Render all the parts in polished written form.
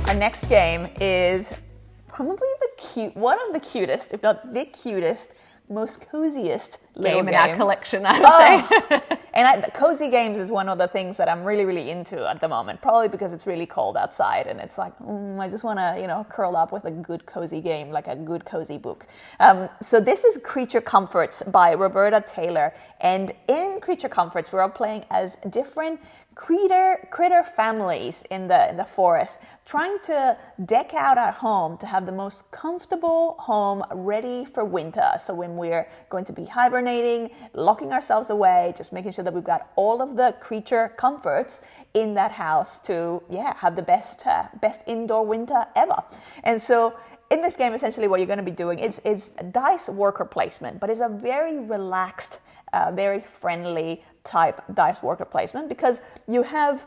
Our next game is probably one of the cutest, if not the cutest, most coziest little game in our collection, I would say. And the cozy games is one of the things that I'm really, really into at the moment, probably because it's really cold outside and it's like, I just want to, curl up with a good cozy game, like a good cozy book. So this is Creature Comforts by Roberta Taylor. And in Creature Comforts, we're all playing as different critter families in the forest, trying to deck out our home to have the most comfortable home ready for winter. So when we're going to be hibernating, locking ourselves away, just making sure that we've got all of the creature comforts in that house to have the best indoor winter ever. And so in this game, essentially what you're going to be doing is dice worker placement, but it's a very relaxed, very friendly type dice worker placement, because you have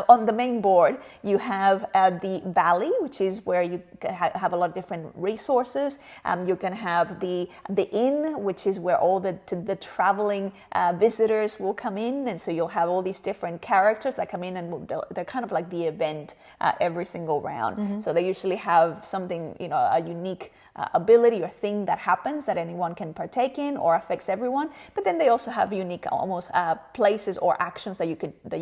on the main board, you have the valley, which is where you have a lot of different resources. You're going to have the inn, which is where all the traveling visitors will come in. And so you'll have all these different characters that come in, and they're kind of like the event every single round. Mm-hmm. So they usually have something, a unique ability or thing that happens that anyone can partake in or affects everyone. But then they also have unique almost places or actions that you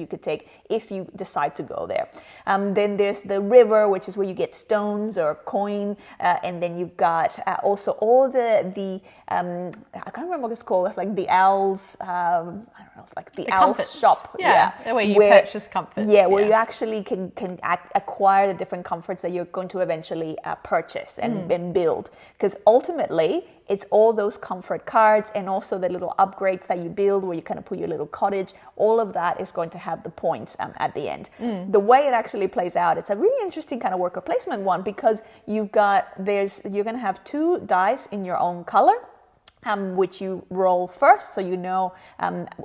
could take if you decide to go there. Then there's the river, which is where you get stones or coin, and then you've got also all the I can't remember what it's called. It's like the owls. I don't know. It's like the owls comforts shop. Yeah, where you purchase comforts. Yeah, where you actually can acquire the different comforts that you're going to eventually purchase and build. Because ultimately, it's all those comfort cards and also the little upgrades that you build where you kind of put your little cottage. All of that is going to have the points at the end. The way it actually plays out, it's a really interesting kind of worker placement one, because you're going to have 2 dice in your own color. Which you roll first, so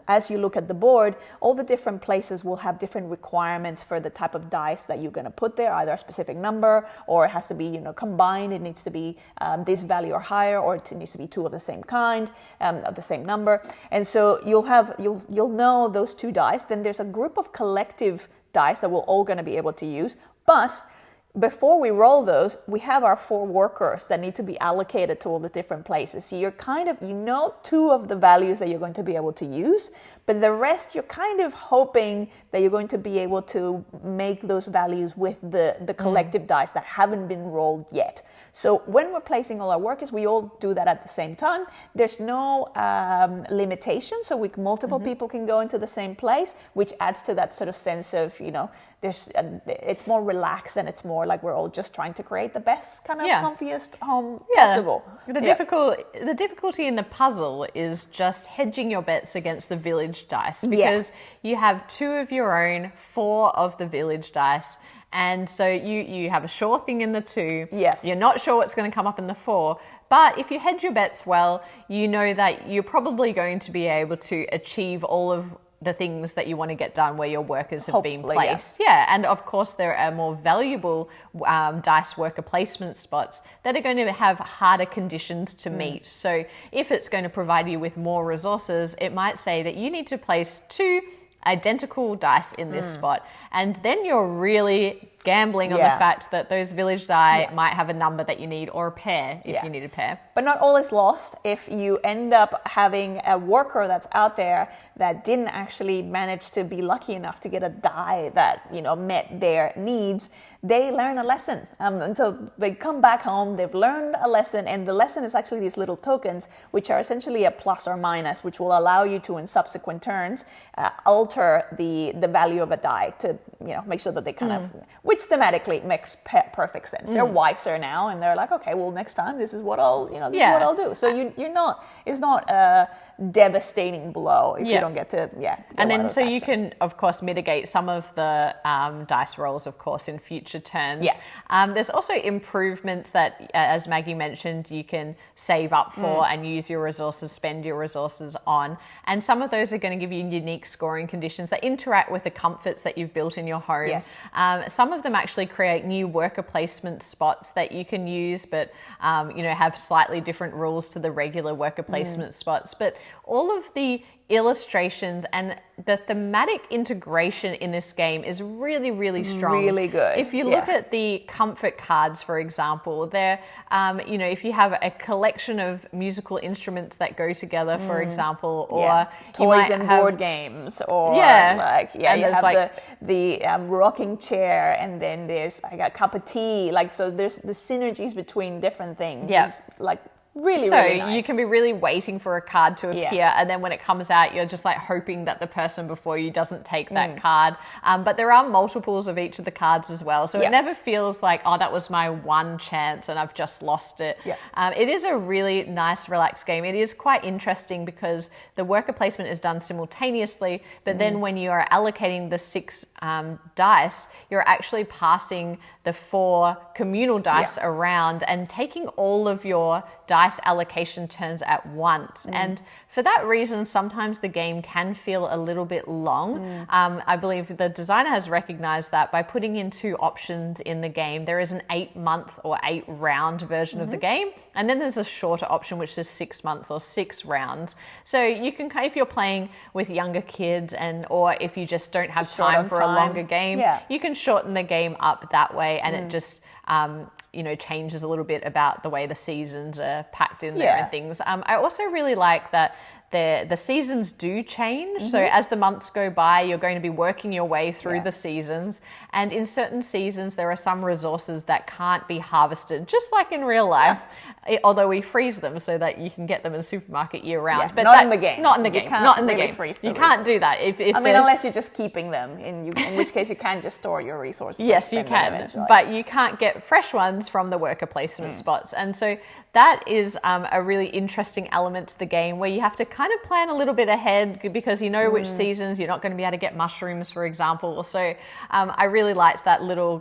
as you look at the board, all the different places will have different requirements for the type of dice that you're going to put there, either a specific number, or it has to be combined. It needs to be this value or higher, or it needs to be 2 of the same kind, of the same number. And so you'll know those 2 dice. Then there's a group of collective dice that we're all going to be able to use, but before we roll those, we have our 4 workers that need to be allocated to all the different places. So you're 2 of the values that you're going to be able to use, but the rest you're kind of hoping that you're going to be able to make those values with the collective dice that haven't been rolled yet. So when we're placing all our workers, we all do that at the same time. There's no limitation, so multiple people can go into the same place, which adds to that sort of sense of, it's more relaxed, and it's more like we're all just trying to create the best kind of comfiest home possible. The difficulty in the puzzle is just hedging your bets against the village dice, because you have 2 of your own, 4 of the village dice. And so you have a sure thing in the 2. Yes. You're not sure what's going to come up in the 4. But if you hedge your bets well, you know that you're probably going to be able to achieve all of the things that you want to get done where your workers have been placed. Yeah, and of course there are more valuable dice worker placement spots that are going to have harder conditions to meet. So if it's going to provide you with more resources, it might say that you need to place 2 identical dice in this spot, and then you're really gambling on the fact that those village die might have a number that you need, or a pair if you need a pair. But not all is lost. If you end up having a worker that's out there that didn't actually manage to be lucky enough to get a die that met their needs, they learn a lesson. And so they come back home, they've learned a lesson, and the lesson is actually these little tokens, which are essentially a plus or minus, which will allow you to, in subsequent turns, alter the value of a die to make sure that they kind of, which thematically makes perfect sense. They're wiser now, and they're like, okay, well, next time this is what I'll is what I'll do. So it's not a devastating blow if you don't get to and then so actions. You can of course mitigate some of the dice rolls of course in future turns. There's also improvements that as Maggie mentioned you can save up for and use your resources, spend your resources on, and some of those are going to give you unique scoring conditions that interact with the comforts that you've built in your home. Some of them actually create new worker placement spots that you can use, but have slightly different rules to the regular worker placement spots. But all of the illustrations and the thematic integration in this game is really, really strong. Really good. If you look at the comfort cards, for example, they're, if you have a collection of musical instruments that go together, for example, or toys and board games, or you have the rocking chair, and then there's like a cup of tea. Like, so there's the synergies between different things. Yeah. Is like really nice. You can be really waiting for a card to appear, and then when it comes out, you're just like hoping that the person before you doesn't take that card. But there are multiples of each of the cards as well, so it never feels like, oh, that was my one chance and I've just lost it. It is a really nice, relaxed game. It is quite interesting because the worker placement is done simultaneously, but then when you are allocating the 6 dice, you're actually passing the 4 communal dice around and taking all of your dice allocation turns at once. And for that reason, sometimes the game can feel a little bit long. I believe the designer has recognized that by putting in 2 options in the game. There is an 8-month or 8-round version of the game, and then there's a shorter option which is 6 months or 6 rounds. So you can, if you're playing with younger kids, or if you just don't have time for a longer game, you can shorten the game up that way, and it just changes a little bit about the way the seasons are packed in there and things. I also really like that the seasons do change. So as the months go by, you're going to be working your way through the seasons. And in certain seasons, there are some resources that can't be harvested, just like in real life. Although we freeze them so that you can get them in the supermarket year round. But not in the game. Not in the game. Not in the game. You can't do that. If unless you're just keeping them, in which case you can just store your resources. Yes, you can. But you can't get fresh ones from the worker placement spots. And so that is a really interesting element to the game, where you have to kind of plan a little bit ahead, because you know which seasons you're not going to be able to get mushrooms, for example. So I really liked that little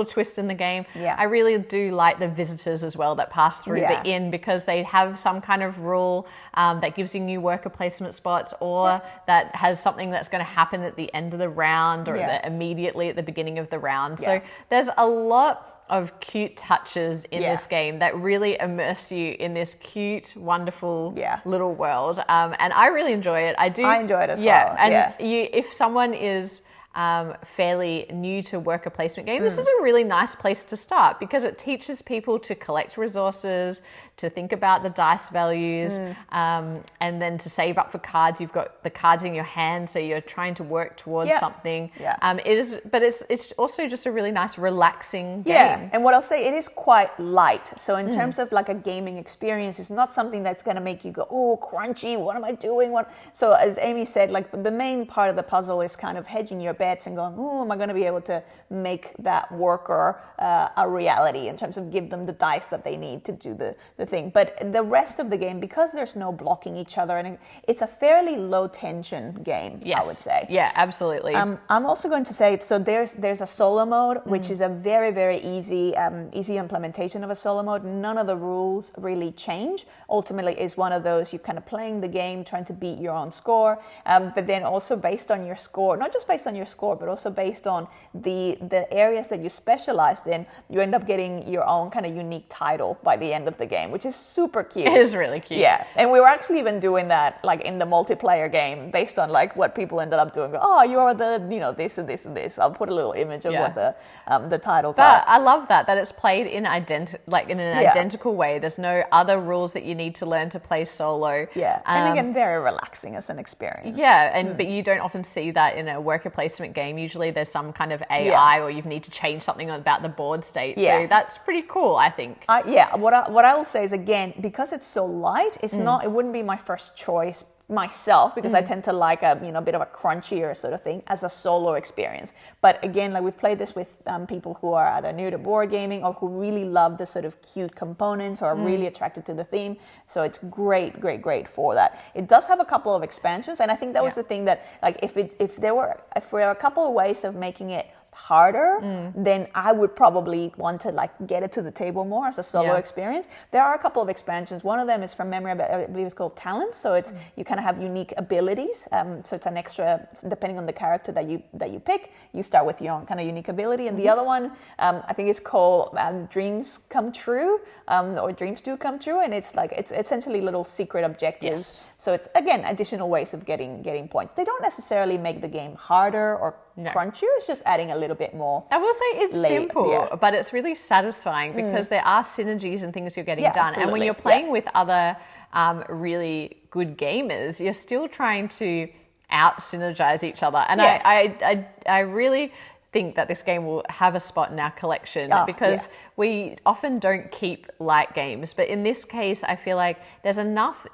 twist in the game. I really do like the visitors as well that pass through the inn, because they have some kind of rule that gives you new worker placement spots, or that has something that's going to happen at the end of the round, or immediately at the beginning of the round. So there's a lot of cute touches in this game that really immerse you in this cute, wonderful little world. And I really enjoy it. I enjoy it as well. And if someone is fairly new to worker placement game, this is a really nice place to start, because it teaches people to collect resources, to think about the dice values, and then to save up for cards. You've got the cards in your hand, so you're trying to work towards something. It's also just a really nice, relaxing game. And what I'll say, it is quite light. So in terms of like a gaming experience, it's not something that's going to make you go, oh, crunchy, what am I doing? So as Amy said, like the main part of the puzzle is kind of hedging your bets and going, oh, am I going to be able to make that worker a reality, in terms of give them the dice that they need to do the thing. But the rest of the game, because there's no blocking each other, and it's a fairly low tension game, I would say. Yeah, absolutely. I'm also going to say, so there's a solo mode, which is a very, very easy implementation of a solo mode. None of the rules really change. Ultimately, it's one of those, you're kind of playing the game, trying to beat your own score, but then also based on your score, not just based on your score, but also based on the areas that you specialized in, you end up getting your own kind of unique title by the end of the game, which is super cute. It is really cute. Yeah, and we were actually even doing that like in the multiplayer game, based on like what people ended up doing. Oh, you're the this and this and this. I'll put a little image of what the titles are. I love that it's played in an identical way. There's no other rules that you need to learn to play solo. Yeah, and again, very relaxing as an experience. Yeah, but you don't often see that in a worker placement game. Usually there's some kind of AI, or you need to change something about the board state. So that's pretty cool, I think. What I will say is, again, because it's so light, it's not. It wouldn't be my first choice myself, because I tend to like a bit of a crunchier sort of thing as a solo experience. But again, like we've played this with people who are either new to board gaming, or who really love the sort of cute components, or are really attracted to the theme. So it's great for that. It does have a couple of expansions, and I think that was the thing that, like, if there were a couple of ways of making it harder, then I would probably want to like get it to the table more as a solo experience. There are a couple of expansions. One of them is from memory, I believe it's called Talents. So it's you kind of have unique abilities. So it's an extra, depending on the character that you pick, you start with your own kind of unique ability. And the other one, I think it's called Dreams Come True, or Dreams Do Come True. And it's like, it's essentially little secret objectives. Yes. So it's, again, additional ways of getting points. They don't necessarily make the game harder or crunchier. It's just adding a little bit more. I will say it's simple, but it's really satisfying because there are synergies and things you're getting done. Absolutely. And when you're playing with other really good gamers, you're still trying to out synergize each other. And I really think that this game will have a spot in our collection because we often don't keep light games. But in this case, I feel like there's enough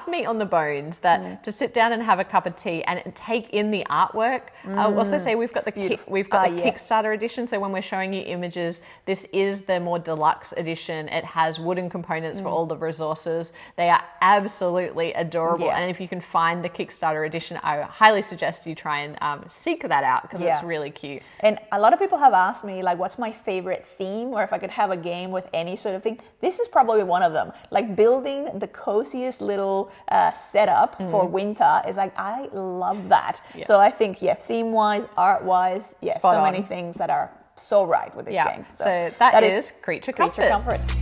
meat on the bones that to sit down and have a cup of tea and take in the artwork. I'll also say we've got the Kickstarter edition. So when we're showing you images, this is the more deluxe edition. It has wooden components for all the resources. They are absolutely adorable. And if you can find the Kickstarter edition, I highly suggest you try and seek that out because it's really cute. And a lot of people have asked me, like, what's my favorite theme, or if I could have a game with any sort of thing. This is probably one of them. Like, building the coziest little setup for winter is like, I love that. So I think, theme-wise, art-wise, so many things that are so right with this game. So that is Creature Comforts.